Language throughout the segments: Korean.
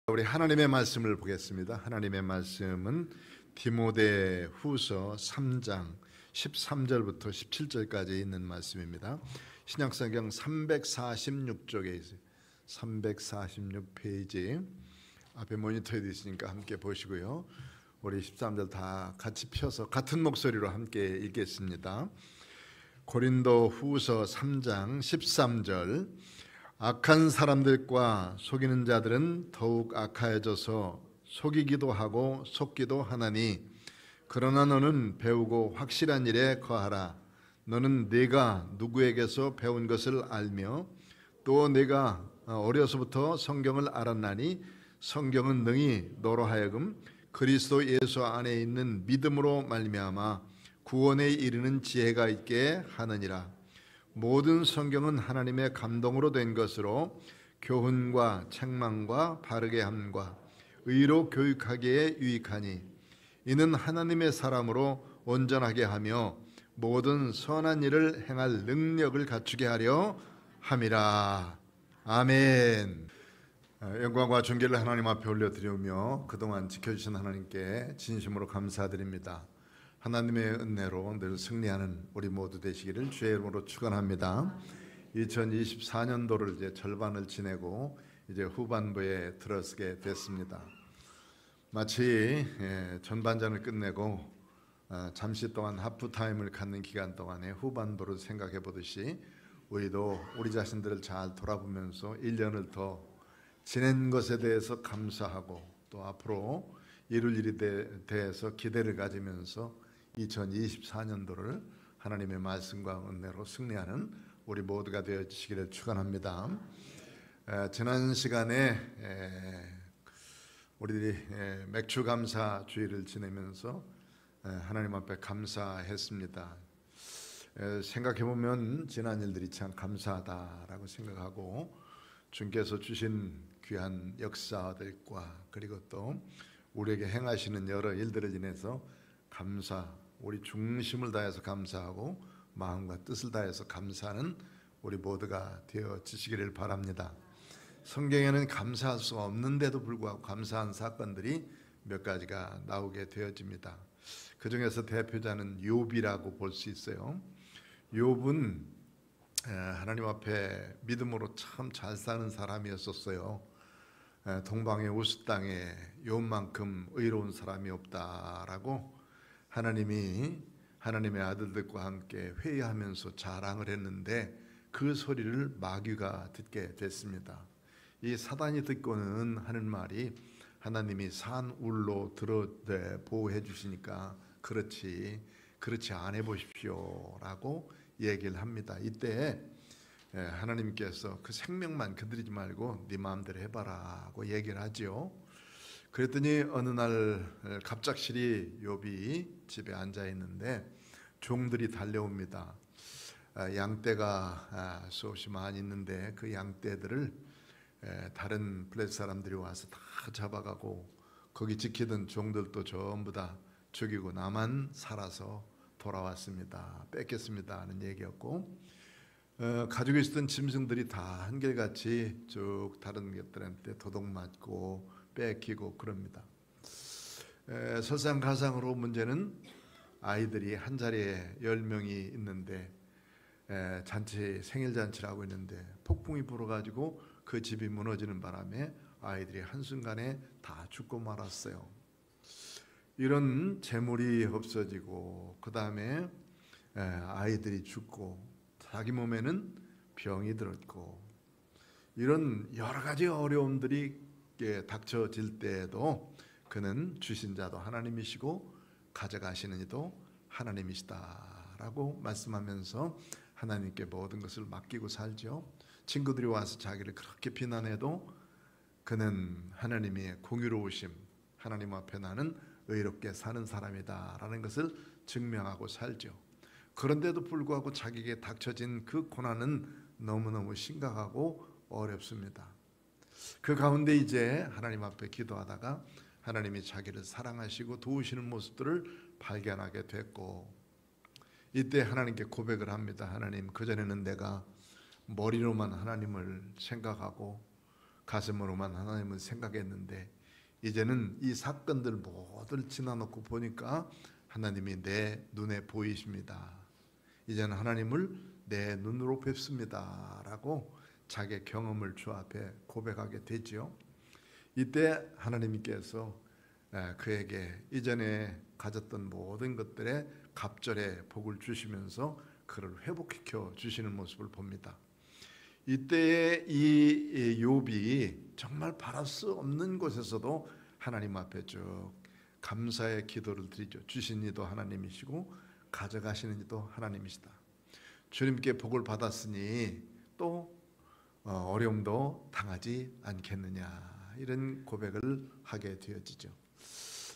우리 하나님의 말씀을 보겠습니다. 하나님의 말씀은 디모데후서 3장 13절부터 17절까지 있는 말씀입니다. 신약성경 346쪽에 있어요. 346페이지 앞에 모니터에 있으니까 함께 보시고요. 우리 13절 다 같이 펴서 같은 목소리로 함께 읽겠습니다. 고린도후서 3장 13절 악한 사람들과 속이는 자들은 더욱 악하여져서 속이기도 하고 속기도 하나니 그러나 너는 배우고 확실한 일에 거하라. 너는 네가 누구에게서 배운 것을 알며 또 네가 어려서부터 성경을 알았나니 성경은 능히 너로 하여금 그리스도 예수 안에 있는 믿음으로 말미암아 구원에 이르는 지혜가 있게 하느니라. 모든 성경은 하나님의 감동으로 된 것으로 교훈과 책망과 바르게 함과 의로 교육하기에 유익하니 이는 하나님의 사람으로 온전하게 하며 모든 선한 일을 행할 능력을 갖추게 하려 함이라. 아멘. 영광과 존귀를 하나님 앞에 올려드리며 그동안 지켜주신 하나님께 진심으로 감사드립니다. 하나님의 은혜로 늘 승리하는 우리 모두 되시기를 주의 이름으로 축원합니다. 2024년도를 이제 절반을 지내고 이제 후반부에 들어서게 됐습니다. 마치 전반전을 끝내고 잠시 동안 하프타임을 갖는 기간 동안에 후반부를 생각해 보듯이 우리도 우리 자신들을 잘 돌아보면서 1년을 더 지낸 것에 대해서 감사하고 또 앞으로 이룰 일에 대해서 기대를 가지면서 2024년도를 하나님의 말씀과 은혜로 승리하는 우리 모두가 되어주시기를 축원합니다. 지난 시간에 우리들이 맥주 감사 주일을 지내면서 하나님 앞에 감사했습니다. 생각해 보면 지난 일들이 참 감사하다라고 생각하고 주께서 주신 귀한 역사들과 그리고 또 우리에게 행하시는 여러 일들을 인해서 우리 중심을 다해서 감사하고 마음과 뜻을 다해서 감사하는 우리 모두가 되어지시기를 바랍니다. 성경에는 감사할 수 없는데도 불구하고 감사한 사건들이 몇 가지가 나오게 되어집니다. 그 중에서 대표자는 욥이라고 볼 수 있어요. 욥은 하나님 앞에 믿음으로 참 잘 사는 사람이었었어요. 동방의 우스 땅에 욥만큼 의로운 사람이 없다라고 하나님이 하나님의 아들들과 함께 회의하면서 자랑을 했는데 그 소리를 마귀가 듣게 됐습니다. 이 사단이 듣고는 하는 말이 하나님이 산 울로 들어대 보호해 주시니까 그렇지 안 해보십시오 라고 얘기를 합니다. 이때 하나님께서 그 생명만 건드리지 말고 네 마음대로 해봐라 하고 얘기를 하죠. 그랬더니 어느 날 갑작스레 욥이 집에 앉아 있는데 종들이 달려옵니다. 양떼가 수없이 많이 있는데 그 양떼들을 다른 블레셋 사람들이 와서 다 잡아가고 거기 지키던 종들도 전부 다 죽이고 나만 살아서 돌아왔습니다. 뺏겼습니다 하는 얘기였고 가지고 있었던 짐승들이 다 한결같이 쭉 다른 것들한테 도둑맞고 뺏기고 그럽니다. 설상가상으로 문제는 아이들이 한 자리에 10명이 있는데 생일 잔치를 하고 있는데 폭풍이 불어가지고 그 집이 무너지는 바람에 아이들이 한순간에 다 죽고 말았어요. 이런 재물이 없어지고 그 다음에 아이들이 죽고 자기 몸에는 병이 들었고 이런 여러 가지 어려움들이 닥쳐질 때에도 그는 주신 자도 하나님이시고 가져가시는 이도 하나님이시다라고 말씀하면서 하나님께 모든 것을 맡기고 살죠. 친구들이 와서 자기를 그렇게 비난해도 그는 하나님의 공의로우심, 하나님 앞에 나는 의롭게 사는 사람이다라는 것을 증명하고 살죠. 그런데도 불구하고 자기에게 닥쳐진 그 고난은 너무너무 심각하고 어렵습니다. 그 가운데 이제 하나님 앞에 기도하다가 하나님이 자기를 사랑하시고 도우시는 모습들을 발견하게 됐고 이때 하나님께 고백을 합니다. 하나님, 그전에는 내가 머리로만 하나님을 생각하고 가슴으로만 하나님을 생각했는데 이제는 이 사건들 모두를 지나놓고 보니까 하나님이 내 눈에 보이십니다. 이제는 하나님을 내 눈으로 뵙습니다 라고 자기의 경험을 주 앞에 고백하게 되지요. 이때 하나님께서 그에게 이전에 가졌던 모든 것들에 갑절의 복을 주시면서 그를 회복시켜 주시는 모습을 봅니다. 이때에 이 욥이 정말 바랄 수 없는 곳에서도 하나님 앞에 쭉 감사의 기도를 드리죠. 주신 이도 하나님이시고 가져가시는 이도 하나님이시다. 주님께 복을 받았으니 또 어려움도 당하지 않겠느냐, 이런 고백을 하게 되어지죠.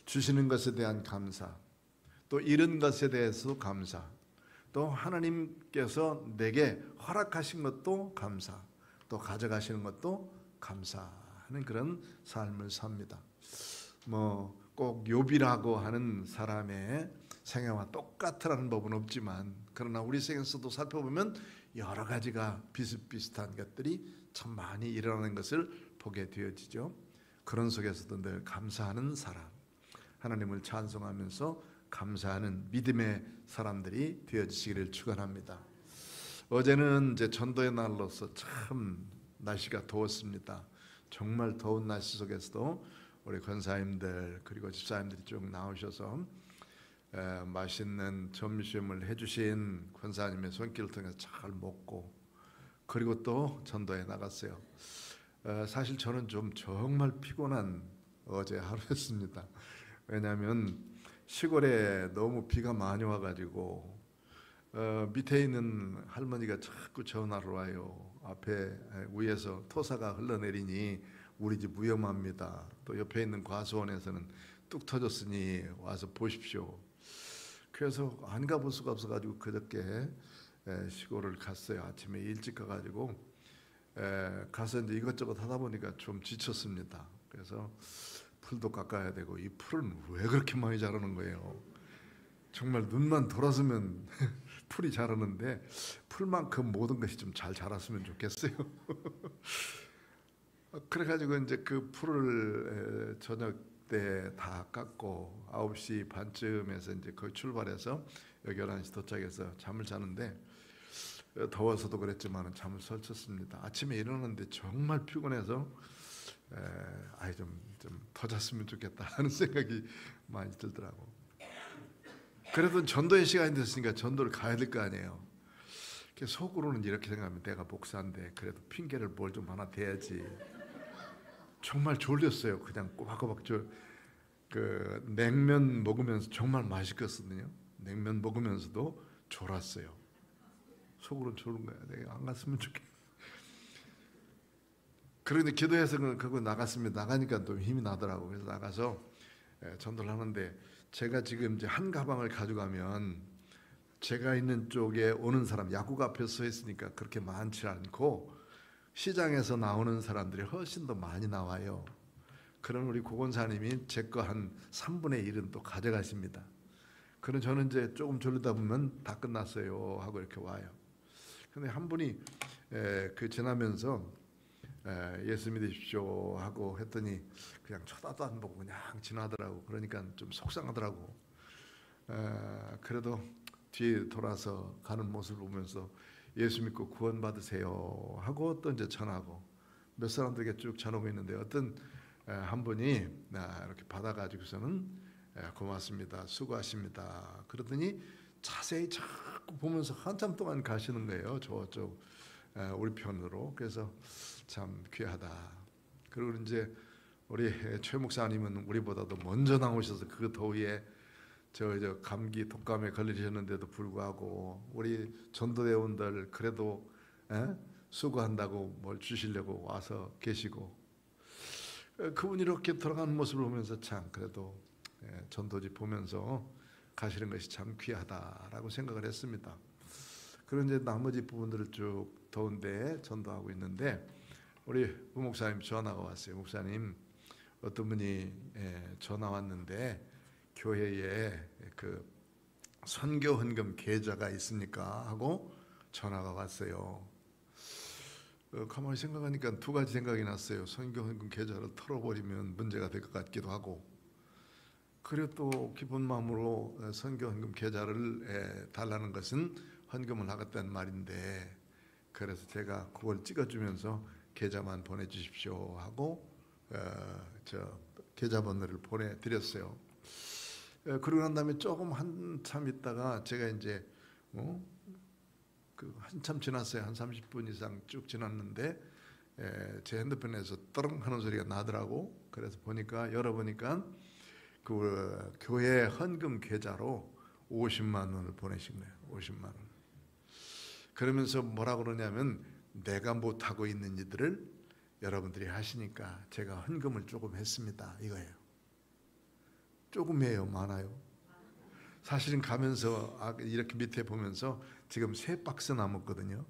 주시는 것에 대한 감사, 또 잃은 것에 대해서 감사, 또 하나님께서 내게 허락하신 것도 감사, 또 가져가시는 것도 감사하는 그런 삶을 삽니다. 꼭 욥이라고 하는 사람의 생애와 똑같으라는 법은 없지만, 그러나 우리 생에서도 살펴보면 여러 가지가 비슷비슷한 것들이 참 많이 일어나는 것을 보게 되어지죠. 그런 속에서도 늘 감사하는 사람, 하나님을 찬송하면서 감사하는 믿음의 사람들이 되어지시기를 축원합니다. 어제는 이제 전도의 날로서 참 날씨가 더웠습니다. 정말 더운 날씨 속에서도 우리 권사님들 그리고 집사님들이 쭉 나오셔서 맛있는 점심을 해주신 권사님의 손길을 통해서 잘 먹고, 그리고 또 전도에 나갔어요. 사실 저는 좀 정말 피곤한 어제 하루였습니다. 왜냐하면 시골에 너무 비가 많이 와가지고 밑에 있는 할머니가 자꾸 전화를 와요. 앞에 위에서 토사가 흘러내리니 우리 집 위험합니다. 또 옆에 있는 과수원에서는 뚝 터졌으니 와서 보십시오. 그래서 안 가볼 수가 없어가지고 그저께 시골을 갔어요. 아침에 일찍 가가지고 가서 이제 이것저것 하다 보니까 좀 지쳤습니다. 그래서 풀도 깎아야 되고, 이 풀은 왜 그렇게 많이 자라는 거예요? 정말 눈만 돌아서면 풀이 자라는데 풀만큼 모든 것이 좀 잘 자랐으면 좋겠어요. 그래가지고 이제 그 풀을 저녁 때 다 깎고 9시 반쯤에서 이제 거의 출발해서 여기 11시 도착해서 잠을 자는데, 더워서도 그랬지만 잠을 설쳤습니다. 아침에 일어났는데 정말 피곤해서 좀 더 잤으면 좋겠다 하는 생각이 많이 들더라고. 그래도 전도의 시간이 됐으니까 전도를 가야 될 거 아니에요. 속으로는 이렇게 생각하면 내가 목사인데 그래도 핑계를 뭘 좀 하나 대야지. 정말 졸렸어요. 그냥 꼬박꼬박 그 냉면 먹으면서 정말 맛있겠거든요. 냉면 먹으면서도 졸았어요. 속으로는 졸은 거야. 내가 안 갔으면 좋겠다. 그런데 기도해서 그거 나갔습니다. 나가니까 또 힘이 나더라고. 그래서 나가서 전도를 하는데, 제가 지금 이제 한 가방을 가져가면 제가 있는 쪽에 오는 사람, 야구가 앞에 서 있으니까 그렇게 많지 않고 시장에서 나오는 사람들이 훨씬 더 많이 나와요. 그런 우리 고건사님이 제 거 한 3분의 1은 또 가져가십니다. 그럼 저는 이제 조금 졸리다 보면 다 끝났어요 하고 이렇게 와요. 근데 한 분이 지나면서 예수 믿으십시오 하고 했더니 그냥 쳐다도 안 보고 그냥 지나더라고. 그러니까 좀 속상하더라고. 그래도 뒤에 돌아서 가는 모습을 보면서 예수 믿고 구원 받으세요 하고 또 이제 전하고, 몇 사람들에게 쭉 전하고 있는데, 어떤 한 분이 이렇게 받아가지고서는 고맙습니다, 수고하십니다 그러더니 자세히 자꾸 보면서 한참 동안 가시는 거예요. 저쪽 우리 편으로. 그래서 참 귀하다. 그리고 이제 우리 최 목사님은 우리보다도 먼저 나오셔서 그 더위에 저 감기 독감에 걸리셨는데도 불구하고 우리 전도대원들 그래도 수고한다고 뭘 주시려고 와서 계시고, 그분이 이렇게 돌아가는 모습을 보면서 참 그래도 전도지 보면서 가시는 것이 참 귀하다라고 생각을 했습니다. 그런 이제 나머지 부분들을 쭉 더운데 전도하고 있는데, 우리 부 목사님 전화가 왔어요. 목사님, 어떤 분이 전화 왔는데 교회에 그 선교 헌금 계좌가 있습니까? 하고 전화가 왔어요. 가만히 생각하니까 두 가지 생각이 났어요. 선교헌금 계좌를 털어버리면 문제가 될 것 같기도 하고, 그리고 또 기쁜 마음으로 선교헌금 계좌를 달라는 것은 헌금을 하겠다는 말인데, 그래서 제가 그걸 찍어주면서 계좌만 보내주십시오 하고 저 계좌번호를 보내드렸어요. 그러고 난 다음에 조금 한참 있다가 제가 이제 그 한참 지났어요. 한 30분 이상 쭉 지났는데 제 핸드폰에서 떠렁 하는 소리가 나더라고. 그래서 보니까 열어보니까 그 교회 헌금 계좌로 50만 원을 보내신 거예요. 50만 원. 그러면서 뭐라 그러냐면, 내가 못하고 있는 일들을 여러분들이 하시니까 제가 헌금을 조금 했습니다, 이거예요. 조금이에요, 많아요? 사실은 가면서 이렇게 밑에 보면서 지금 3박스 남았거든요.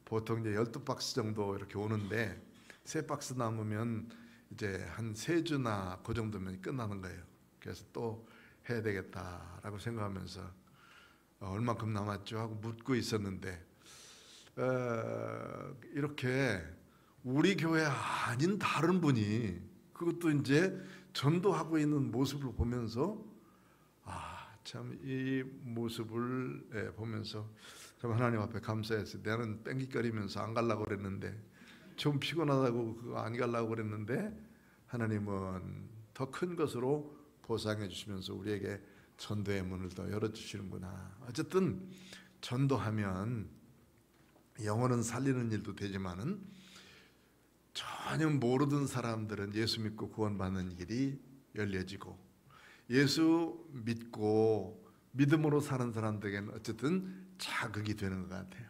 보통 이제 12박스 정도 이렇게 오는데 3박스 남으면 이제 한 3주나 그 정도면 끝나는 거예요. 그래서 또 해야 되겠다라고 생각하면서 얼만큼 남았죠 하고 묻고 있었는데, 이렇게 우리 교회 아닌 다른 분이 그것도 이제 전도하고 있는 모습을 보면서 참 이 모습을 보면서 참 하나님 앞에 감사했어요. 나는 뺑기거리면서 안 가려고 그랬는데, 좀 피곤하다고 그거 안 가려고 그랬는데, 하나님은 더 큰 것으로 보상해 주시면서 우리에게 전도의 문을 더 열어주시는구나. 어쨌든 전도하면 영혼은 살리는 일도 되지만은 전혀 모르던 사람들은 예수 믿고 구원받는 길이 열려지고, 예수 믿고 믿음으로 사는 사람들에게는 어쨌든 자극이 되는 것 같아요.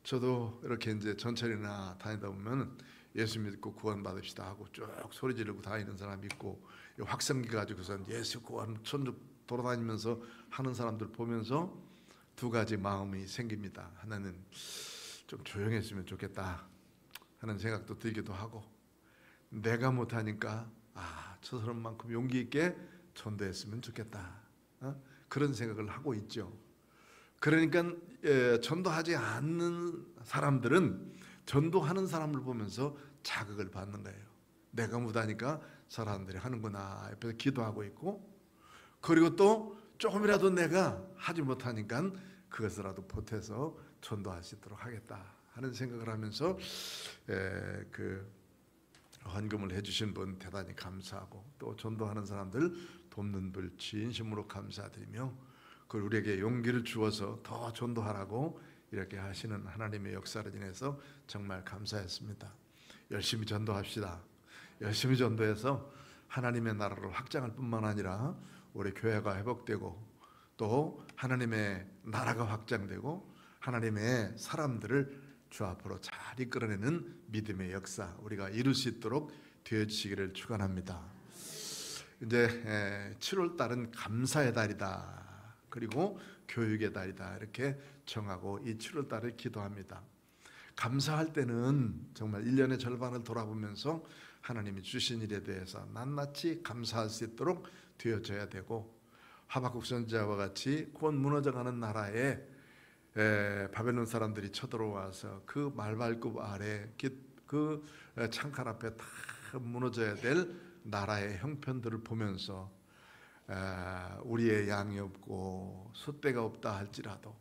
저도 이렇게 이제 전철이나 다니다 보면 예수 믿고 구원받읍시다 하고 쭉 소리 지르고 다니는 사람 있고, 확성기 가지고선 예수 구원 천국 돌아다니면서 하는 사람들 보면서 두 가지 마음이 생깁니다. 하나는 좀 조용했으면 좋겠다 하는 생각도 들기도 하고, 내가 못하니까 저 사람만큼 용기 있게 전도했으면 좋겠다, 그런 생각을 하고 있죠. 그러니까 전도하지 않는 사람들은 전도하는 사람을 보면서 자극을 받는 거예요. 내가 못하니까 사람들이 하는구나 옆에서 기도하고 있고, 그리고 또 조금이라도 내가 하지 못하니까 그것이라도 보태서 전도할 수 있도록 하겠다 하는 생각을 하면서 그 헌금을 해주신 분 대단히 감사하고, 또 전도하는 사람들 돕는 분 진심으로 감사드리며, 그 우리에게 용기를 주어서 더 전도하라고 이렇게 하시는 하나님의 역사를 인해서 정말 감사했습니다. 열심히 전도합시다. 열심히 전도해서 하나님의 나라를 확장할 뿐만 아니라 우리 교회가 회복되고, 또 하나님의 나라가 확장되고 하나님의 사람들을 주 앞으로 잘 이끌어내는 믿음의 역사 우리가 이룰 수 있도록 되어주시기를 축원합니다. 이제 7월 달은 감사의 달이다, 그리고 교육의 달이다, 이렇게 정하고 이 7월 달을 기도합니다. 감사할 때는 정말 1년의 절반을 돌아보면서 하나님이 주신 일에 대해서 낱낱이 감사할 수 있도록 되어져야 되고, 하박국 선지자와 같이 곧 무너져가는 나라에 바벨론 사람들이 쳐들어와서 그 말발굽 아래 그 창칼 앞에 다 무너져야 될 나라의 형편들을 보면서 우리의 양이 없고 숫대가 없다 할지라도,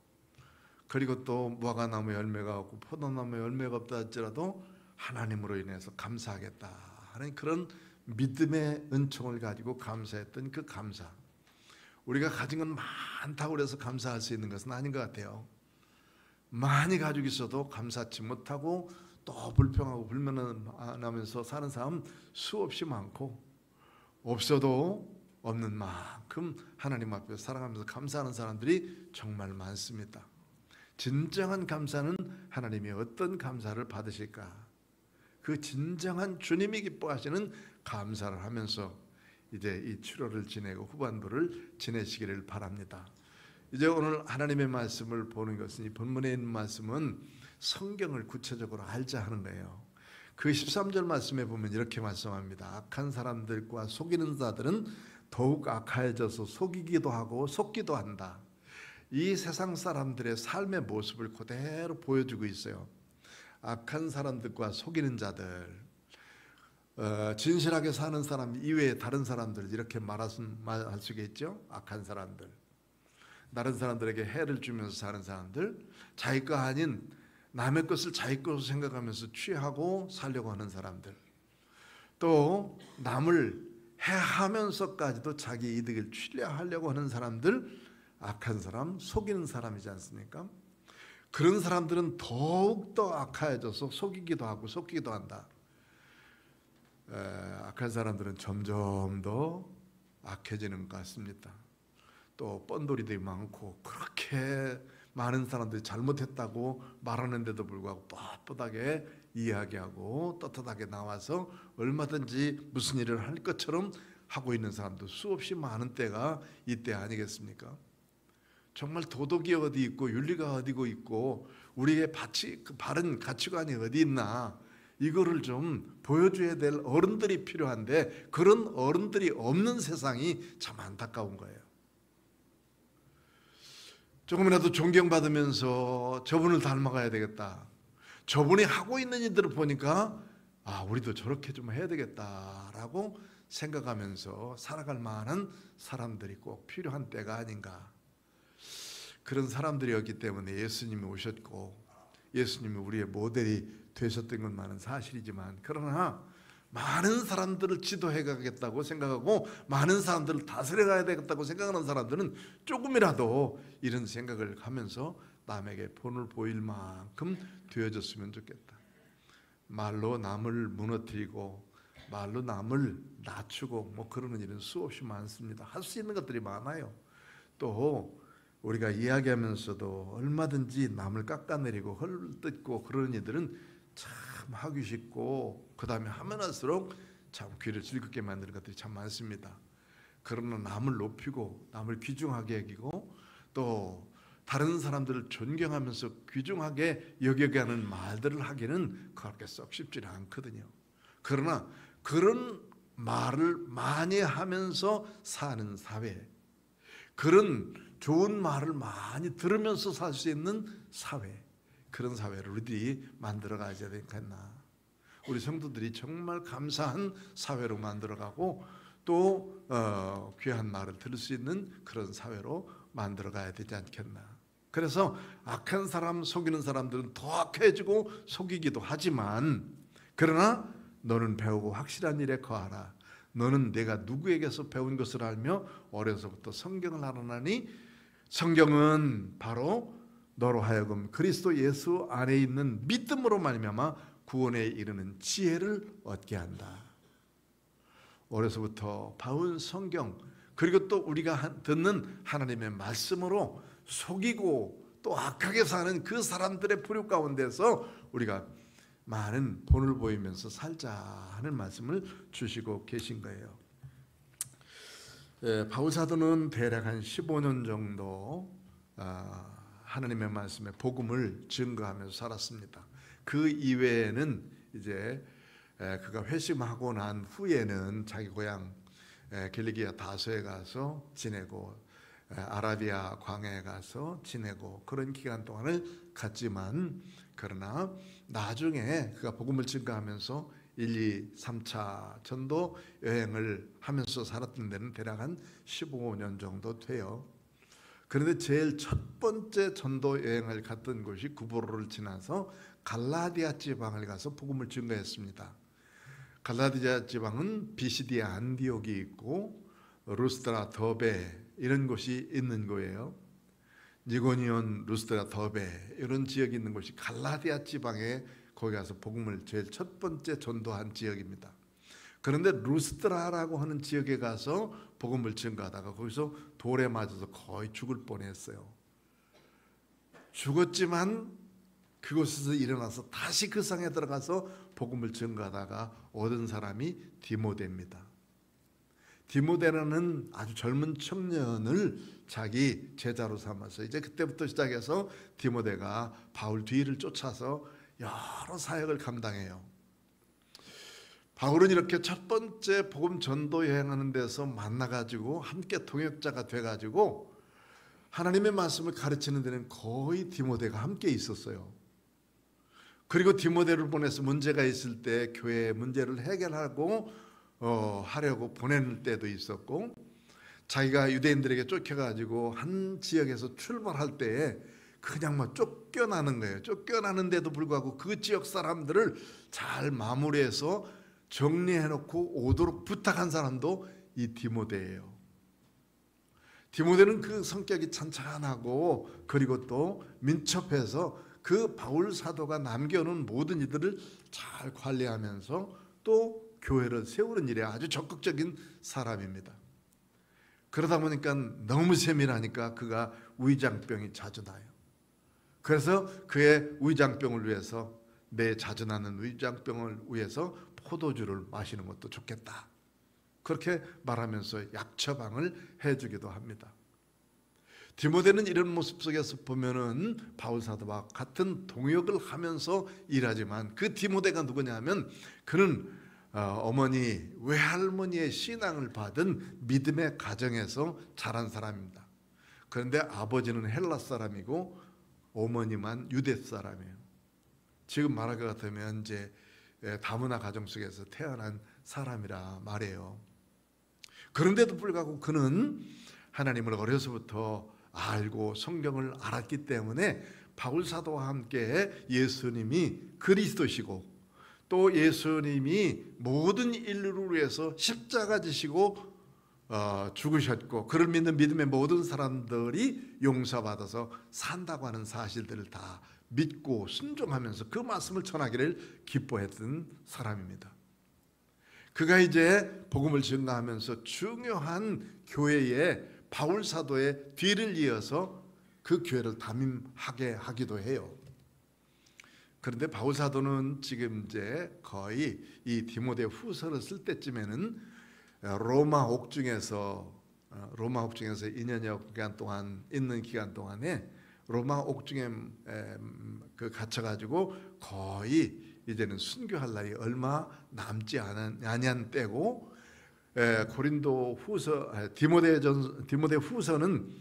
그리고 또 무화과나무 열매가 없고 포도나무 열매가 없다 할지라도 하나님으로 인해서 감사하겠다 하는 그런 믿음의 은총을 가지고 감사했던 그 감사, 우리가 가진 건 많다고 그래서 감사할 수 있는 것은 아닌 것 같아요. 많이 가지고 있어도 감사치 못하고 또 불평하고 불만하면서 사는 사람 수없이 많고, 없어도 없는 만큼 하나님 앞에 살아가면서 감사하는 사람들이 정말 많습니다. 진정한 감사는 하나님이 어떤 감사를 받으실까, 그 진정한 주님이 기뻐하시는 감사를 하면서 이제 이 7월을 지내고 후반부를 지내시기를 바랍니다. 이제 오늘 하나님의 말씀을 보는 것은, 이 본문에 있는 말씀은 성경을 구체적으로 알자 하는 거예요. 그 13절 말씀에 보면 이렇게 말씀합니다. 악한 사람들과 속이는 자들은 더욱 악해져서 속이기도 하고 속기도 한다. 이 세상 사람들의 삶의 모습을 그대로 보여주고 있어요. 악한 사람들과 속이는 자들, 진실하게 사는 사람 이외에 다른 사람들, 이렇게 말할 수겠죠. 악한 사람들, 다른 사람들에게 해를 주면서 사는 사람들, 자기 거 아닌 남의 것을 자기 것으로 생각하면서 취하고 살려고 하는 사람들, 또 남을 해하면서까지도 자기 이득을 취하려고 하는 사람들, 악한 사람, 속이는 사람이지 않습니까? 그런 사람들은 더욱더 악해져서 속이기도 하고 속이기도 한다. 악한 사람들은 점점 더 악해지는 것 같습니다. 또 뻔돌이들이 많고, 그렇게 많은 사람들이 잘못했다고 말하는데도 불구하고 뻣뻣하게 이야기하고 떳떳하게 나와서 얼마든지 무슨 일을 할 것처럼 하고 있는 사람도 수없이 많은 때가 이때 아니겠습니까? 정말 도덕이 어디 있고 윤리가 어디고 있고 우리의 바른 가치관이 어디 있나, 이거를 좀 보여줘야 될 어른들이 필요한데, 그런 어른들이 없는 세상이 참 안타까운 거예요. 조금이라도 존경받으면서 저분을 닮아가야 되겠다, 저분이 하고 있는 일들을 보니까 우리도 저렇게 좀 해야 되겠다라고 생각하면서 살아갈 만한 사람들이 꼭 필요한 때가 아닌가. 그런 사람들이었기 때문에 예수님이 오셨고, 예수님이 우리의 모델이 되셨던 것만은 사실이지만, 그러나 많은 사람들을 지도해 가겠다고 생각하고 많은 사람들을 다스려 가야 되겠다고 생각하는 사람들은 조금이라도 이런 생각을 하면서 남에게 본을 보일 만큼 되어졌으면 좋겠다. 말로 남을 무너뜨리고 말로 남을 낮추고 그러는 일은 수없이 많습니다. 할 수 있는 것들이 많아요. 또 우리가 이야기하면서도 얼마든지 남을 깎아내리고 헐뜯고 그러는 일들은 참 하기 쉽고, 그 다음에 하면 할수록 참 귀를 즐겁게 만드는 것들이 참 많습니다. 그러나 남을 높이고 남을 귀중하게 여기고 또 다른 사람들을 존경하면서 귀중하게 여겨가는 말들을 하기는 그렇게 썩 쉽지는 않거든요. 그러나 그런 말을 많이 하면서 사는 사회, 그런 좋은 말을 많이 들으면서 살 수 있는 사회, 그런 사회를 우리들이 만들어 가야 되겠나. 우리 성도들이 정말 감사한 사회로 만들어가고 또 귀한 말을 들을 수 있는 그런 사회로 만들어 가야 되지 않겠나. 그래서 악한 사람, 속이는 사람들은 더 악해지고 속이기도 하지만, 그러나 너는 배우고 확실한 일에 거하라. 너는 내가 누구에게서 배운 것을 알며 어려서부터 성경을 알아나니 성경은 바로 너로 하여금 그리스도 예수 안에 있는 믿음으로 말미암아 구원에 이르는 지혜를 얻게 한다. 어려서부터 봐온 성경, 그리고 또 우리가 듣는 하나님의 말씀으로 속이고 또 악하게 사는 그 사람들의 부류 가운데서 우리가 많은 본을 보이면서 살자 하는 말씀을 주시고 계신 거예요. 바울 사도는 대략 한 15년 정도 하나님의 말씀에 복음을 증거하면서 살았습니다. 그 이외에는 이제 그가 회심하고 난 후에는 자기 고향 길리기아 다소에 가서 지내고 아라비아 광야에 가서 지내고 그런 기간 동안을 갔지만, 그러나 나중에 그가 복음을 증거하면서 1, 2, 3차 전도 여행을 하면서 살았던 데는 대략 한 15년 정도 돼요. 그런데 제일 첫 번째 전도 여행을 갔던 곳이 구브로를 지나서 갈라디아 지방을 가서 복음을 증거했습니다. 갈라디아 지방은 비시디아 안디옥이 있고 루스드라 더베 이런 곳이 있는 거예요. 니고니온, 루스드라, 더베 이런 지역이 있는 곳이 갈라디아 지방에, 거기 가서 복음을 제일 첫 번째 전도한 지역입니다. 그런데 루스드라라고 하는 지역에 가서 복음을 증거하다가 거기서 돌에 맞아서 거의 죽을 뻔했어요. 죽었지만 그곳에서 일어나서 다시 그 성에 들어가서 복음을 증거하다가 얻은 사람이 디모데입니다. 디모데라는 아주 젊은 청년을 자기 제자로 삼아서 이제 그때부터 시작해서 디모데가 바울 뒤를 쫓아서 여러 사역을 감당해요. 바울은 이렇게 첫 번째 복음 전도 여행하는 데서 만나가지고 함께 동역자가 돼가지고 하나님의 말씀을 가르치는 데는 거의 디모데가 함께 있었어요. 그리고 디모데를 보내서 문제가 있을 때 교회의 문제를 해결하고 하려고 보낼 때도 있었고, 자기가 유대인들에게 쫓겨가지고 한 지역에서 출발할 때에 그냥 막 쫓겨나는 거예요. 쫓겨나는데도 불구하고 그 지역 사람들을 잘 마무리해서 정리해놓고 오도록 부탁한 사람도 이 디모데예요. 디모데는 그 성격이 찬찬하고 그리고 또 민첩해서 그 바울 사도가 남겨놓은 모든 이들을 잘 관리하면서 또 교회를 세우는 일에 아주 적극적인 사람입니다. 그러다 보니까 너무 세밀하니까 그가 위장병이 자주 나요. 그래서 그의 위장병을 위해서, 내 자주 나는 위장병을 위해서 포도주를 마시는 것도 좋겠다, 그렇게 말하면서 약 처방을 해주기도 합니다. 디모데는 이런 모습 속에서 보면은 바울 사도와 같은 동역을 하면서 일하지만, 그 디모데가 누구냐면 그는 어머니 외할머니의 신앙을 받은 믿음의 가정에서 자란 사람입니다. 그런데 아버지는 헬라 사람이고 어머니만 유대 사람이에요. 지금 말할 것 같으면 이제 다문화 가정 속에서 태어난 사람이라 말이에요. 그런데도 불구하고 그는 하나님을 어려서부터 알고 성경을 알았기 때문에 바울 사도와 함께 예수님이 그리스도시고 또 예수님이 모든 인류를 위해서 십자가 지시고 죽으셨고, 그를 믿는 믿음의 모든 사람들이 용서받아서 산다고 하는 사실들을 다 믿고 순종하면서 그 말씀을 전하기를 기뻐했던 사람입니다. 그가 이제 복음을 증거하면서 중요한 교회에 바울 사도의 뒤를 이어서 그 교회를 담임하게 하기도 해요. 그런데 바울 사도는 지금 이제 거의 이 디모데 후서를 쓸 때쯤에는 로마 옥중에서 2년여 기간 동안 있는 기간 동안에 로마 옥중에 갇혀가지고 거의 이제는 순교할 날이 얼마 남지 않은 때고, 고린도 후서 디모데 후서는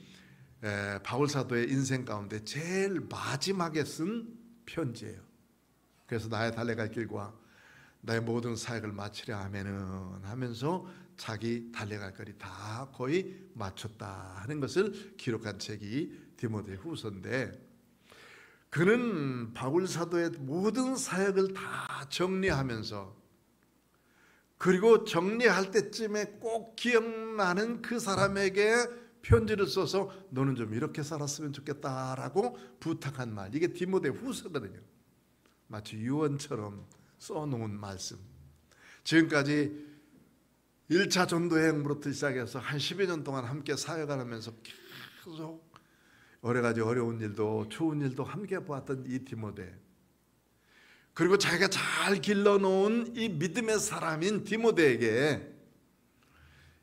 바울 사도의 인생 가운데 제일 마지막에 쓴 편지예요. 그래서 나의 달려갈 길과 나의 모든 사역을 마치려 하면서 자기 달려갈 길이 다 거의 마쳤다 하는 것을 기록한 책이 디모데 후서인데, 그는 바울 사도의 모든 사역을 다 정리하면서, 그리고 정리할 때쯤에 꼭 기억나는 그 사람에게 편지를 써서 너는 좀 이렇게 살았으면 좋겠다라고 부탁한 말, 이게 디모데 후서거든요. 마치 유언처럼 써놓은 말씀. 지금까지 1차 전도여행부터 시작해서 한 10여 년 동안 함께 사역을 하면서 계속 여러 가지 어려운 일도 좋은 일도 함께 보았던 이 디모데, 그리고 자기가 잘 길러놓은 이 믿음의 사람인 디모데에게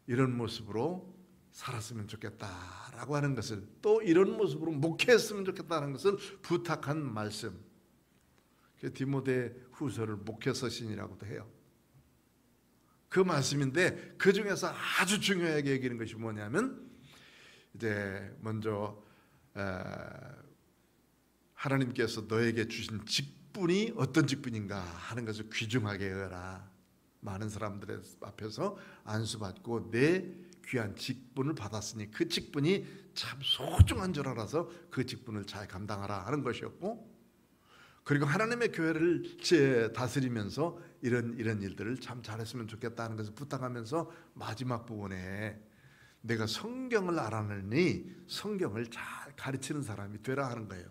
이런 모습으로 살았으면 좋겠다라고 하는 것을, 또 이런 모습으로 목회했으면 좋겠다는 것을 부탁한 말씀, 디모데 후서를 목회서신이라고도 해요. 그 말씀인데 그 중에서 아주 중요하게 여기는 것이 뭐냐면, 이제 먼저 하나님께서 너에게 주신 직분이 어떤 직분인가 하는 것을 귀중하게 여겨라. 많은 사람들 앞에서 안수받고 내 귀한 직분을 받았으니 그 직분이 참 소중한 줄 알아서 그 직분을 잘 감당하라 하는 것이었고, 그리고 하나님의 교회를 다스리면서 이런 일들을 참 잘했으면 좋겠다는 것을 부탁하면서 마지막 부분에 내가 성경을 알아내니 성경을 잘 가르치는 사람이 되라 하는 거예요.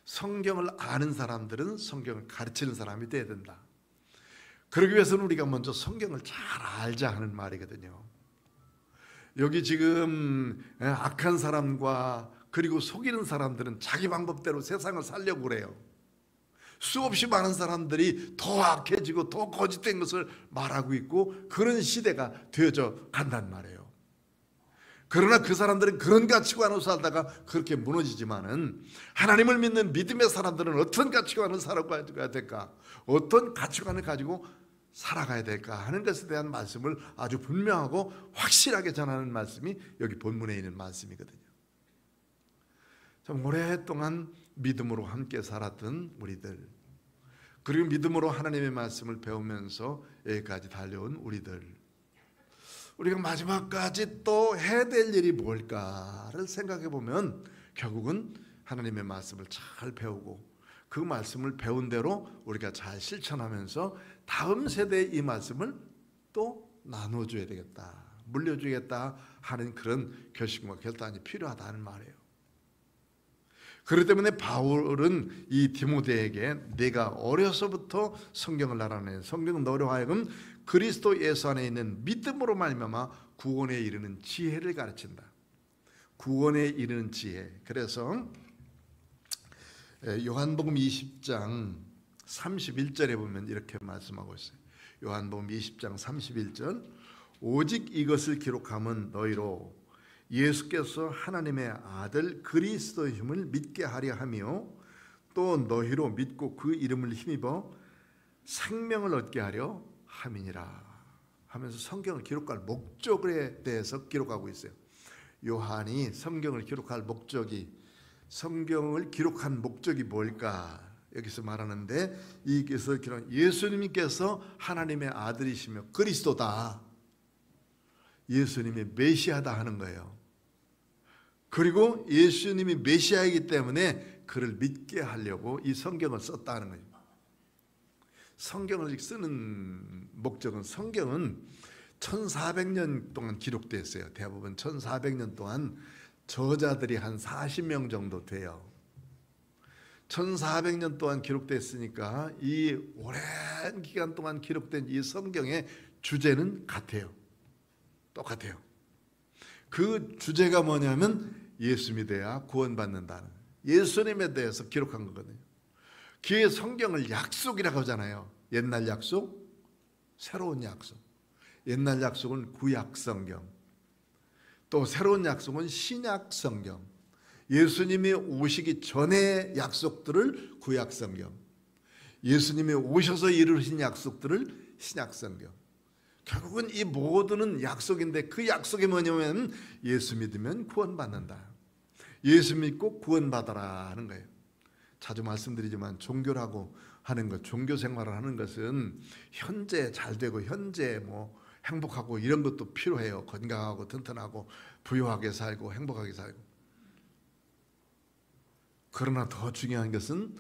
성경을 아는 사람들은 성경을 가르치는 사람이 돼야 된다. 그러기 위해서는 우리가 먼저 성경을 잘 알자 하는 말이거든요. 여기 지금 악한 사람과 그리고 속이는 사람들은 자기 방법대로 세상을 살려고 그래요. 수없이 많은 사람들이 더 악해지고 더 거짓된 것을 말하고 있고 그런 시대가 되어져 간단 말이에요. 그러나 그 사람들은 그런 가치관으로 살다가 그렇게 무너지지만은, 하나님을 믿는 믿음의 사람들은 어떤 가치관을 살아가야 될까, 어떤 가치관을 가지고 살아가야 될까 하는 것에 대한 말씀을 아주 분명하고 확실하게 전하는 말씀이 여기 본문에 있는 말씀이거든요. 참 오랫동안 믿음으로 함께 살았던 우리들, 그리고 믿음으로 하나님의 말씀을 배우면서 여기까지 달려온 우리들, 우리가 마지막까지 또 해야 될 일이 뭘까를 생각해 보면 결국은 하나님의 말씀을 잘 배우고 그 말씀을 배운 대로 우리가 잘 실천하면서 다음 세대에 이 말씀을 또 나눠줘야 되겠다, 물려주겠다 하는 그런 결심과 결단이 필요하다는 말이에요. 그렇기 때문에 바울은 이 디모데에게 내가 어려서부터 성경을 알아내 성경 너로 하여금 그리스도 예수 안에 있는 믿음으로 말미암아 구원에 이르는 지혜를 가르친다. 구원에 이르는 지혜. 그래서 요한복음 20장 31절에 보면 이렇게 말씀하고 있어요. 요한복음 20장 31절, 오직 이것을 기록함은 너희로 예수께서 하나님의 아들 그리스도임을 믿게 하려 하며 또 너희로 믿고 그 이름을 힘입어 생명을 얻게 하려 함이니라 하면서 성경을 기록할 목적에 대해서 기록하고 있어요. 요한이 성경을 기록할 목적이, 성경을 기록한 목적이 뭘까 여기서 말하는데, 이께서 예수님께서 하나님의 아들이시며 그리스도다, 예수님이 메시아다 하는 거예요. 그리고 예수님이 메시아이기 때문에 그를 믿게 하려고 이 성경을 썼다는 거예요. 성경을 쓰는 목적은, 성경은 1400년 동안 기록됐어요. 대부분 1400년 동안 저자들이 한 40명 정도 돼요. 1400년 동안 기록됐으니까 이 오랜 기간 동안 기록된 이 성경의 주제는 같아요. 똑같아요. 그 주제가 뭐냐면 예수 믿어야 구원받는다는, 예수님에 대해서 기록한 거거든요. 그 성경을 약속이라고 하잖아요. 옛날 약속, 새로운 약속. 옛날 약속은 구약 성경, 또 새로운 약속은 신약 성경. 예수님이 오시기 전의 약속들을 구약 성경, 예수님이 오셔서 이루신 약속들을 신약 성경. 결국은 이 모두는 약속인데 그 약속이 뭐냐면 예수 믿으면 구원받는다, 예수 믿고 구원받아라 하는 거예요. 자주 말씀드리지만 종교라고 하는 것, 종교 생활을 하는 것은 현재 잘 되고 현재 뭐 행복하고 이런 것도 필요해요. 건강하고 튼튼하고 부유하게 살고 행복하게 살고. 그러나 더 중요한 것은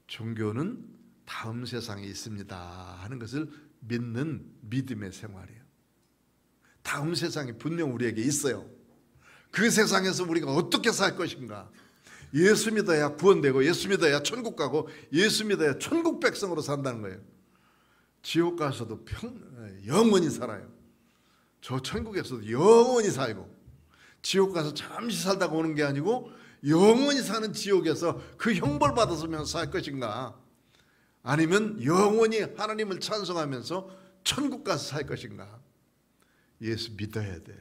종교는 다음 세상에 있습니다 하는 것을 믿는 믿음의 생활이에요. 다음 세상이 분명 우리에게 있어요. 그 세상에서 우리가 어떻게 살 것인가. 예수 믿어야 구원되고 예수 믿어야 천국 가고 예수 믿어야 천국 백성으로 산다는 거예요. 지옥 가서도 영원히 살아요. 저 천국에서도 영원히 살고, 지옥 가서 잠시 살다가 오는 게 아니고 영원히 사는 지옥에서 그 형벌 받았으면서 살 것인가, 아니면 영원히 하나님을 찬송하면서 천국 가서 살 것인가. 예수 믿어야 돼요.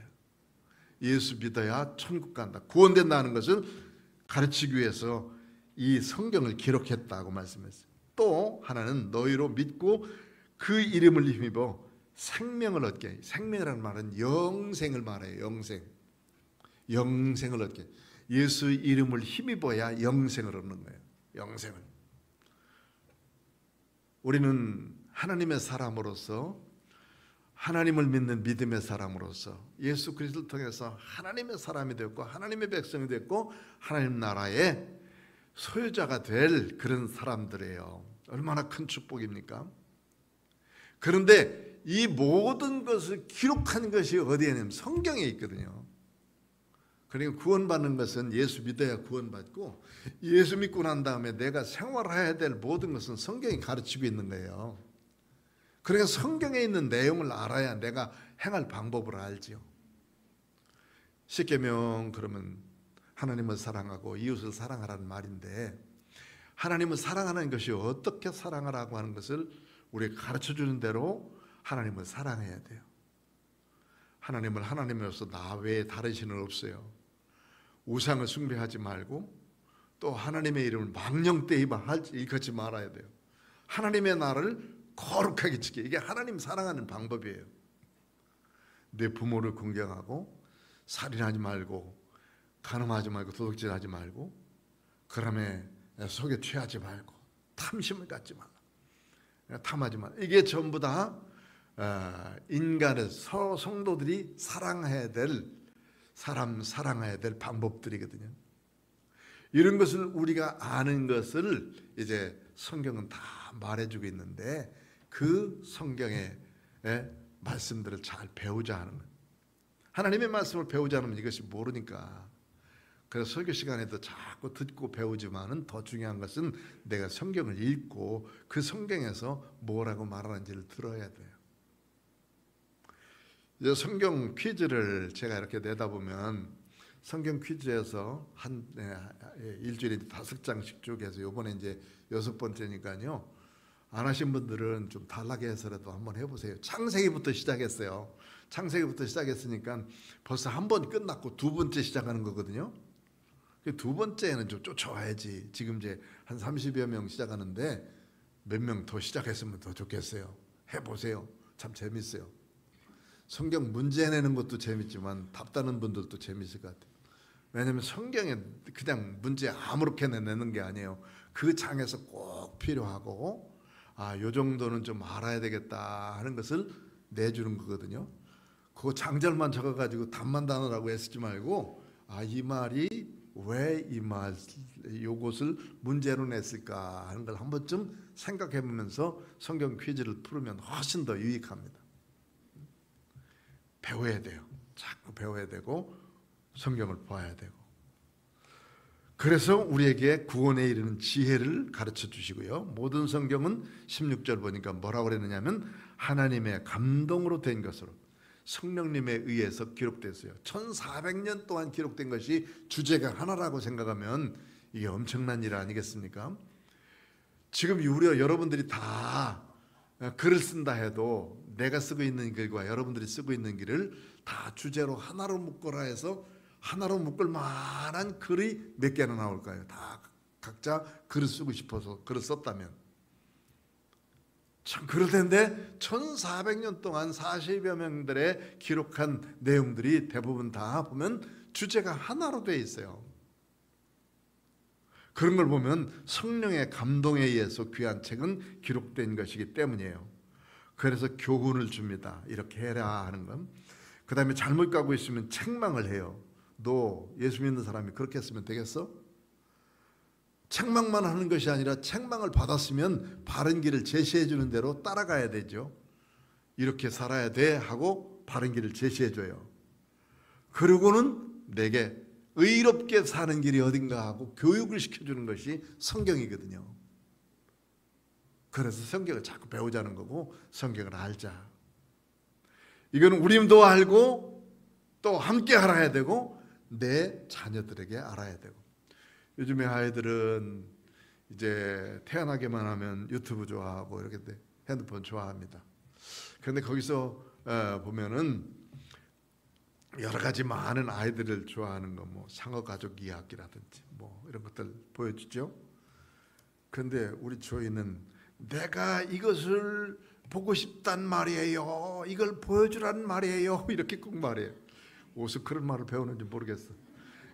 예수 믿어야 천국 간다, 구원된다는 것을 가르치기 위해서 이 성경을 기록했다고 말씀했어요. 또 하나는 너희로 믿고 그 이름을 힘입어 생명을 얻게. 생명이라는 말은 영생을 말해요. 영생을 얻게. 예수 이름을 힘입어야 영생을 얻는 거예요. 영생을. 우리는 하나님의 사람으로서, 하나님을 믿는 믿음의 사람으로서 예수 그리스도를 통해서 하나님의 사람이 되었고 하나님의 백성이 되었고 하나님 나라의 소유자가 될 그런 사람들이에요. 얼마나 큰 축복입니까? 그런데 이 모든 것을 기록한 것이 어디에 있냐면 성경에 있거든요. 그러니까 구원받는 것은 예수 믿어야 구원받고, 예수 믿고 난 다음에 내가 생활해야 될 모든 것은 성경이 가르치고 있는 거예요. 그러니까 성경에 있는 내용을 알아야 내가 행할 방법을 알지요. 십계명 그러면 하나님을 사랑하고 이웃을 사랑하라는 말인데, 하나님을 사랑하는 것이 어떻게 사랑하라고 하는 것을 우리가 가르쳐주는 대로 하나님을 사랑해야 돼요. 하나님을 하나님으로서 나 외에 다른 신은 없어요. 우상을 숭배하지 말고, 또 하나님의 이름을 망령되이 일컫지 말아야 돼요. 하나님의 나라를 거룩하게 지켜. 이게 하나님 사랑하는 방법이에요. 내 부모를 공경하고, 살인하지 말고, 간음하지 말고, 도둑질하지 말고, 그다음에 속에 취하지 말고, 탐심을 갖지 말라. 탐하지만 이게 전부 다 인간의 성도들이 사랑해야 될 사랑해야 될 방법들이거든요. 이런 것을 우리가 아는 것을 이제 성경은 다 말해주고 있는데 그 성경의 말씀들을 잘 배우자 하는 거예요. 하나님의 말씀을 배우지 않으면 이것이 모르니까. 그래서 설교 시간에도 자꾸 듣고 배우지만은 더 중요한 것은 내가 성경을 읽고 그 성경에서 뭐라고 말하는지를 들어야 돼요. 이제 성경 퀴즈를 제가 이렇게 내다보면 성경 퀴즈에서 한 일주일에 5장씩 쭉 해서 이번에 이제 6번째니까요. 안 하신 분들은 좀 달라게 해서라도 한번 해보세요. 창세기부터 시작했어요. 창세기부터 시작했으니까 벌써 한 번 끝났고 2번째 시작하는 거거든요. 2번째는 좀 쫓아와야지. 지금 이제 한 30여 명 시작하는데 몇 명 더 시작했으면 더 좋겠어요. 해보세요. 참 재밌어요. 성경 문제 내는 것도 재밌지만 답다는 분들도 재밌을 것 같아요. 왜냐하면 성경에 그냥 문제 아무렇게나 내는 게 아니에요. 그 장에서 꼭 필요하고 요 정도는 좀 알아야 되겠다 하는 것을 내주는 거거든요. 그 장절만 적어가지고 답만 다느라고 애쓰지 말고 이 말이 왜 요것을 문제로 냈을까 하는 걸 한 번쯤 생각해 보면서 성경 퀴즈를 풀으면 훨씬 더 유익합니다. 배워야 돼요. 자꾸 배워야 되고 성경을 봐야 되고. 그래서 우리에게 구원에 이르는 지혜를 가르쳐 주시고요. 모든 성경은 16절 보니까 뭐라고 그랬느냐면 하나님의 감동으로 된 것으로 성령님에 의해서 기록됐어요. 1400년 동안 기록된 것이 주제가 하나라고 생각하면 이게 엄청난 일 아니겠습니까? 지금 우리 여러분들이 다 글을 쓴다 해도 내가 쓰고 있는 글과 여러분들이 쓰고 있는 글을 다 주제로 하나로 묶어라 해서 하나로 묶을 만한 글이 몇 개나 나올까요? 다 각자 글을 쓰고 싶어서 글을 썼다면 참 그럴 텐데 1400년 동안 40여 명들의 기록한 내용들이 대부분 다 보면 주제가 하나로 되어 있어요. 그런 걸 보면 성령의 감동에 의해서 귀한 책은 기록된 것이기 때문이에요. 그래서 교훈을 줍니다. 이렇게 해라 하는 건. 그 다음에 잘못 가고 있으면 책망을 해요. 너 예수 믿는 사람이 그렇게 했으면 되겠어? 책망만 하는 것이 아니라 책망을 받았으면 바른 길을 제시해 주는 대로 따라가야 되죠. 이렇게 살아야 돼 하고 바른 길을 제시해 줘요. 그리고는 내게 의롭게 사는 길이 어딘가 하고 교육을 시켜주는 것이 성경이거든요. 그래서 성경을 자꾸 배우자는 거고 성경을 알자. 이거는 우리도 알고 또 함께 알아야 되고 내 자녀들에게 알아야 되고. 요즘에 아이들은 이제 태어나기만 하면 유튜브 좋아하고 이렇게 핸드폰 좋아합니다. 그런데 거기서 보면은 여러 가지 많은 아이들을 좋아하는 거 뭐 상어 가족 이야기라든지 뭐 이런 것들 보여주죠. 그런데 우리 조이는 내가 이것을 보고 싶단 말이에요. 이걸 보여주란 말이에요. 이렇게 꼭 말해요. 어디서 그런 말을 배우는지 모르겠어.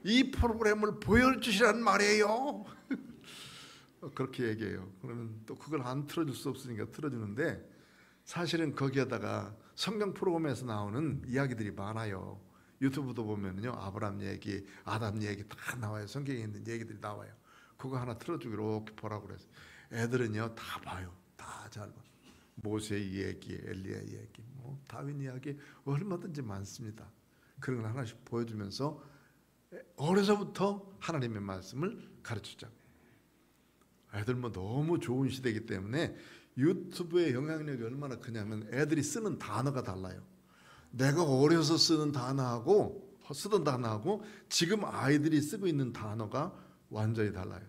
이 프로그램을 보여주시란 말이에요. 그렇게 얘기해요. 그러면 또 그걸 안 틀어줄 수 없으니까 틀어주는데 사실은 거기에다가 성경 프로그램에서 나오는 이야기들이 많아요. 유튜브도 보면요 아브라함 얘기, 아담 얘기 다 나와요. 성경에 있는 얘기들이 나와요. 그거 하나 틀어주고 이렇게 보라고 그랬어요. 애들은요 다 봐요. 다 잘 봐. 모세 얘기, 엘리야 얘기, 뭐 다윗 이야기 얼마든지 많습니다. 그런 걸 하나씩 보여주면서 어려서부터 하나님의 말씀을 가르치자. 애들 뭐 너무 좋은 시대이기 때문에 유튜브의 영향력이 얼마나 크냐면 애들이 쓰는 단어가 달라요. 내가 어려서 쓰던 단어하고 지금 아이들이 쓰고 있는 단어가 완전히 달라요.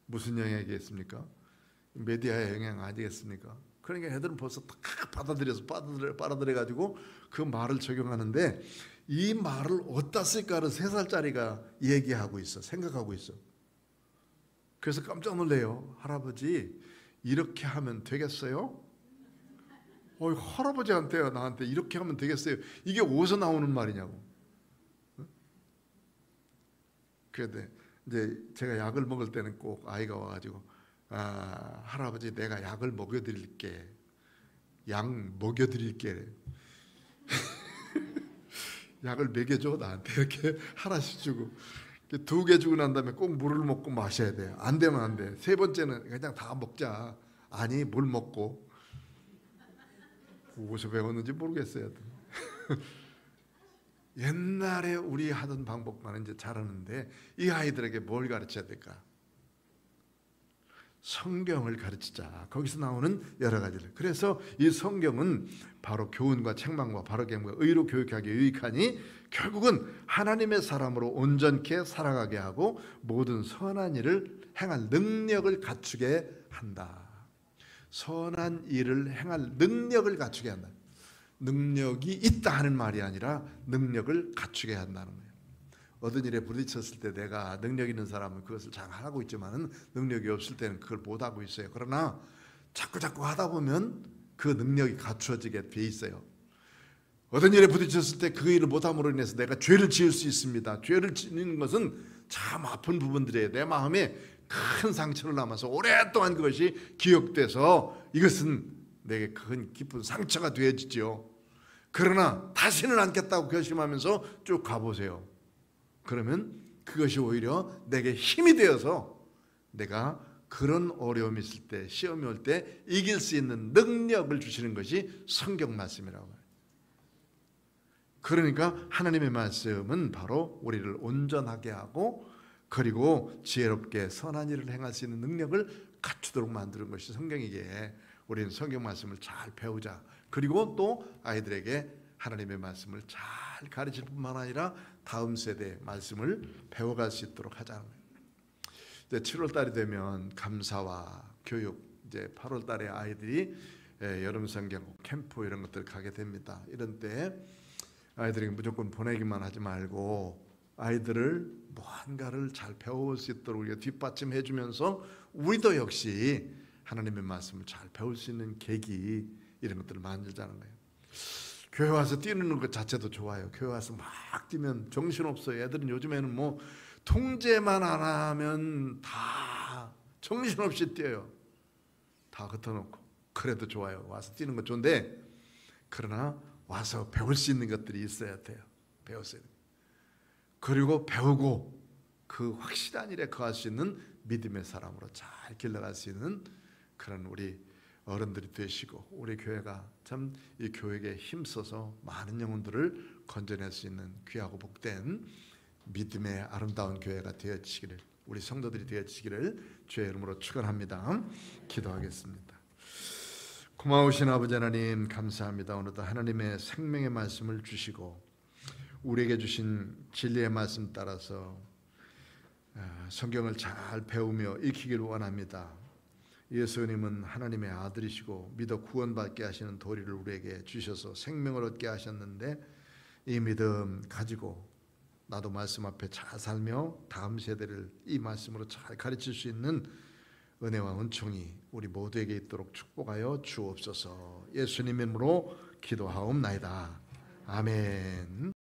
무슨 영향이겠습니까? 메디아의 영향 아니겠습니까? 그러니까 애들은 벌써 다 받아들여가지고 그 말을 적용하는데 이 말을 어디다 쓸까를 3살짜리가 얘기하고 있어. 생각하고 있어. 그래서 깜짝 놀래요. 할아버지 이렇게 하면 되겠어요? 할아버지한테요 나한테 이렇게 하면 되겠어요? 이게 어디서 나오는 말이냐고. 그런데 이제 제가 약을 먹을 때는 꼭 아이가 와가지고 할아버지 내가 약을 먹여드릴게. 약 먹여드릴게. 약을 먹여줘 나한테 이렇게 하나씩 주고 2개 주고 난 다음에 꼭 물을 먹고 마셔야 돼. 안 되면 안 돼. 3번째는 그냥 다 먹자. 아니 물 먹고. 어디서 배웠는지 모르겠어요. 옛날에 우리 하던 방법만 이제 잘하는데 이 아이들에게 뭘 가르쳐야 될까? 성경을 가르치자. 거기서 나오는 여러 가지를. 그래서 이 성경은 바로 교훈과 책망과 바르게 의로 교육하기 유익하니 결국은 하나님의 사람으로 온전케 살아가게 하고 모든 선한 일을 행할 능력을 갖추게 한다. 선한 일을 행할 능력을 갖추게 한다. 능력이 있다 하는 말이 아니라 능력을 갖추게 한다는 거예요. 어떤 일에 부딪혔을 때 내가 능력 있는 사람은 그것을 잘 하고 있지만 능력이 없을 때는 그걸 못하고 있어요. 그러나 자꾸 하다 보면 그 능력이 갖추어지게 돼 있어요. 어떤 일에 부딪혔을 때 그 일을 못함으로 인해서 내가 죄를 지을 수 있습니다. 죄를 짓는 것은 참 아픈 부분들이에요. 내 마음에 큰 상처를 남아서 오랫동안 그것이 기억돼서 이것은 내게 큰 깊은 상처가 되어지죠. 그러나 다시는 않겠다고 결심하면서 쭉 가보세요. 그러면 그것이 오히려 내게 힘이 되어서 내가 그런 어려움이 있을 때, 시험이 올 때 이길 수 있는 능력을 주시는 것이 성경 말씀이라고 해요. 그러니까 하나님의 말씀은 바로 우리를 온전하게 하고 그리고 지혜롭게 선한 일을 행할 수 있는 능력을 갖추도록 만드는 것이 성경이기에 우리는 성경 말씀을 잘 배우자. 그리고 또 아이들에게 하나님의 말씀을 잘 가르칠 뿐만 아니라 다음 세대 말씀을 배워갈 수 있도록 하자는 거예요. 이제 7월 달이 되면 감사와 교육, 이제 8월 달에 아이들이 여름 성경 캠프 이런 것들 가게 됩니다. 이런 때 아이들에게 무조건 보내기만 하지 말고 아이들을 무언가를 잘 배워올 수 있도록 우리가 뒷받침해 주면서 우리도 역시 하나님의 말씀을 잘 배울 수 있는 계기 이런 것들을 만들자는 거예요. 교회 와서 뛰는 것 자체도 좋아요. 교회 와서 막 뛰면 정신없어요. 애들은 요즘에는 뭐 통제만 안 하면 다 정신없이 뛰어요. 다 걷어놓고. 그래도 좋아요. 와서 뛰는 거 좋은데 그러나 와서 배울 수 있는 것들이 있어야 돼요. 배웠어야 돼요. 그리고 배우고 그 확실한 일에 거할 수 있는 믿음의 사람으로 잘 길러갈 수 있는 그런 우리 어른들이 되시고 우리 교회가 참 이 교회에 힘써서 많은 영혼들을 건져낼 수 있는 귀하고 복된 믿음의 아름다운 교회가 되어지기를 우리 성도들이 되어지기를 주의 이름으로 축원합니다. 기도하겠습니다. 고마우신 아버지 하나님 감사합니다. 오늘도 하나님의 생명의 말씀을 주시고 우리에게 주신 진리의 말씀 따라서 성경을 잘 배우며 익히기를 원합니다. 예수님은 하나님의 아들이시고 믿어 구원받게 하시는 도리를 우리에게 주셔서 생명을 얻게 하셨는데 이 믿음 가지고 나도 말씀 앞에 잘 살며 다음 세대를 이 말씀으로 잘 가르칠 수 있는 은혜와 은총이 우리 모두에게 있도록 축복하여 주옵소서. 예수님 이름으로 기도하옵나이다. 아멘.